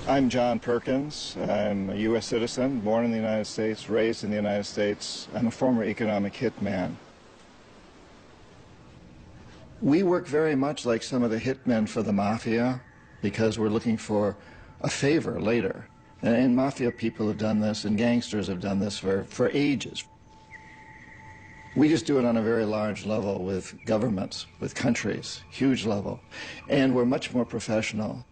I'm John Perkins. I'm a U.S. citizen, born in the United States, raised in the United States. I'm a former economic hitman. We work very much like some of the hitmen for the mafia because we're looking for a favor later. And mafia people have done this, and gangsters have done this for ages. We just do it on a very large level with governments, with countries, huge level. And we're much more professional.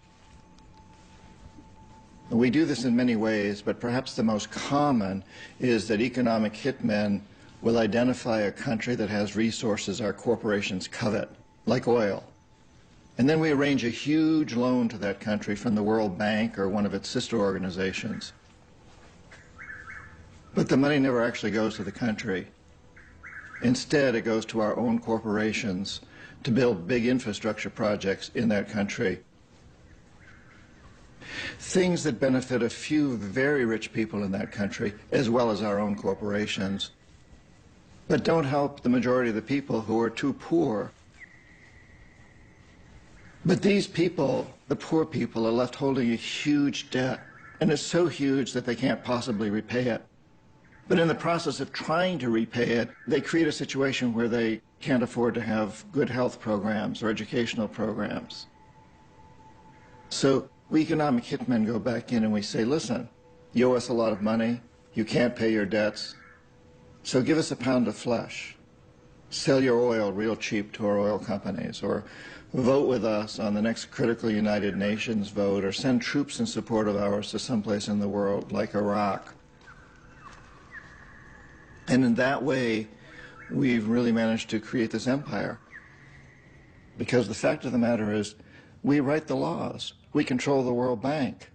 We do this in many ways, but perhaps the most common is that economic hitmen will identify a country that has resources our corporations covet, like oil. And then we arrange a huge loan to that country from the World Bank or one of its sister organizations. But the money never actually goes to the country. Instead, it goes to our own corporations to build big infrastructure projects in that country. Things that benefit a few very rich people in that country, as well as our own corporations, but don't help the majority of the people who are too poor. But these people, the poor people, are left holding a huge debt, and it's so huge that they can't possibly repay it. But in the process of trying to repay it, they create a situation where they can't afford to have good health programs or educational programs. So we economic hitmen go back in and we say, listen, you owe us a lot of money, you can't pay your debts, so give us a pound of flesh. Sell your oil real cheap to our oil companies, or vote with us on the next critical United Nations vote, or send troops in support of ours to someplace in the world, like Iraq. And in that way, we've really managed to create this empire. Because the fact of the matter is, we write the laws. We control the World Bank.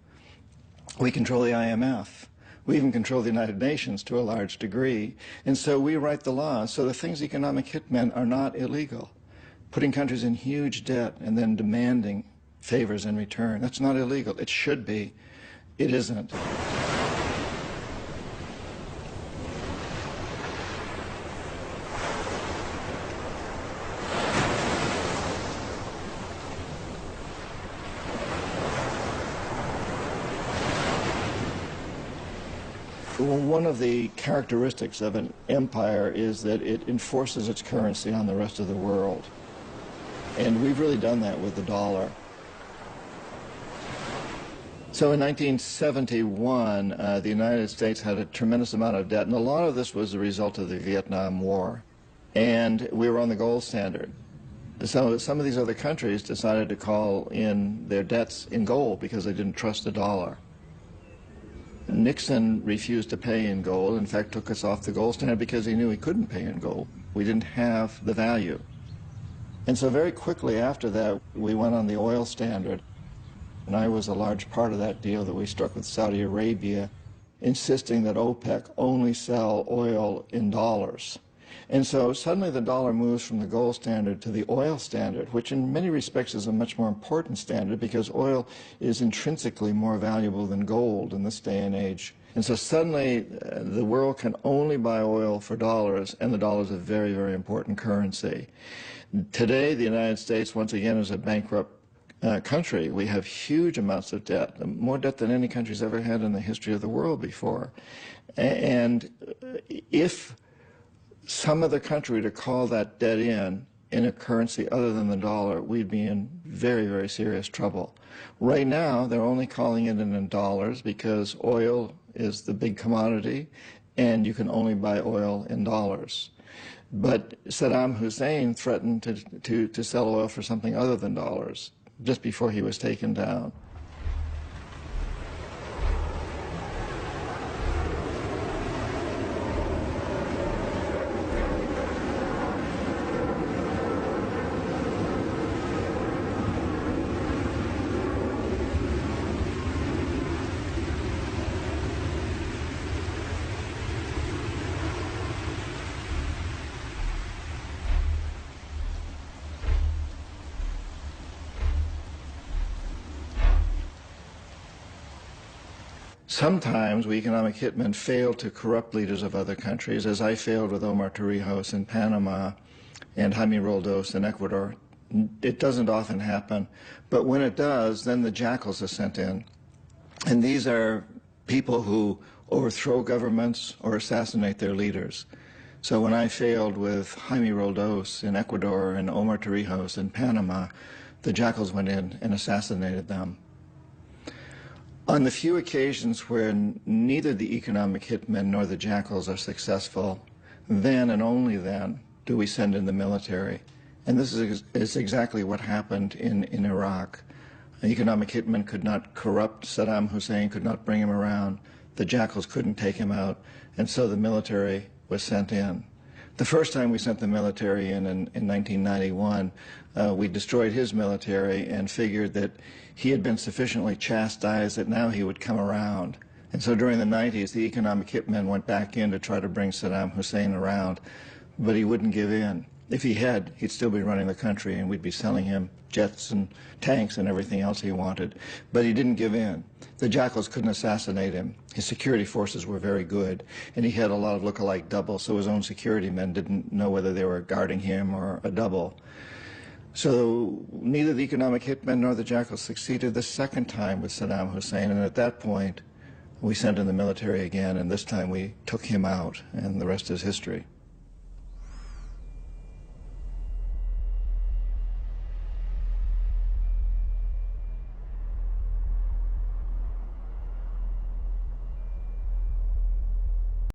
We control the IMF. We even control the United Nations to a large degree. And so we write the laws. So the things economic hitmen are not illegal. Putting countries in huge debt and then demanding favors in return, that's not illegal. It should be. It isn't. One of the characteristics of an empire is that it enforces its currency on the rest of the world. And we've really done that with the dollar. So in 1971, the United States had a tremendous amount of debt, and a lot of this was the result of the Vietnam War. And we were on the gold standard. So some of these other countries decided to call in their debts in gold because they didn't trust the dollar. Nixon refused to pay in gold, in fact took us off the gold standard because he knew he couldn't pay in gold. We didn't have the value. And so very quickly after that, we went on the oil standard. And I was a large part of that deal that we struck with Saudi Arabia, insisting that OPEC only sell oil in dollars. And so suddenly the dollar moves from the gold standard to the oil standard, which in many respects is a much more important standard because oil is intrinsically more valuable than gold in this day and age. And so suddenly the world can only buy oil for dollars, and the dollar is a very, very important currency. Today, the United States, once again, is a bankrupt country. We have huge amounts of debt, more debt than any country's ever had in the history of the world before. And if some other country to call that debt in a currency other than the dollar, we'd be in very, very serious trouble. Right now, they're only calling it in dollars because oil is the big commodity, and you can only buy oil in dollars. But Saddam Hussein threatened to sell oil for something other than dollars just before he was taken down. Sometimes we economic hitmen fail to corrupt leaders of other countries, as I failed with Omar Torrijos in Panama and Jaime Roldos in Ecuador. It doesn't often happen, but when it does, then the jackals are sent in. And these are people who overthrow governments or assassinate their leaders. So when I failed with Jaime Roldos in Ecuador and Omar Torrijos in Panama, the Jackals went in and assassinated them. On the few occasions where neither the economic hitmen nor the Jackals are successful, then and only then do we send in the military. And this is exactly what happened in Iraq. An economic hitman could not corrupt Saddam Hussein, could not bring him around. The Jackals couldn't take him out, and so the military was sent in. The first time we sent the military in 1991, we destroyed his military and figured that he had been sufficiently chastised that now he would come around. And so during the 90s, the economic hitmen went back in to try to bring Saddam Hussein around, but he wouldn't give in. If he had, he'd still be running the country and we'd be selling him jets and tanks and everything else he wanted. But he didn't give in. The Jackals couldn't assassinate him. His security forces were very good, and he had a lot of look-alike doubles, so his own security men didn't know whether they were guarding him or a double. So neither the economic hitmen nor the Jackals succeeded the second time with Saddam Hussein, and at that point we sent in the military again, and this time we took him out, and the rest is history.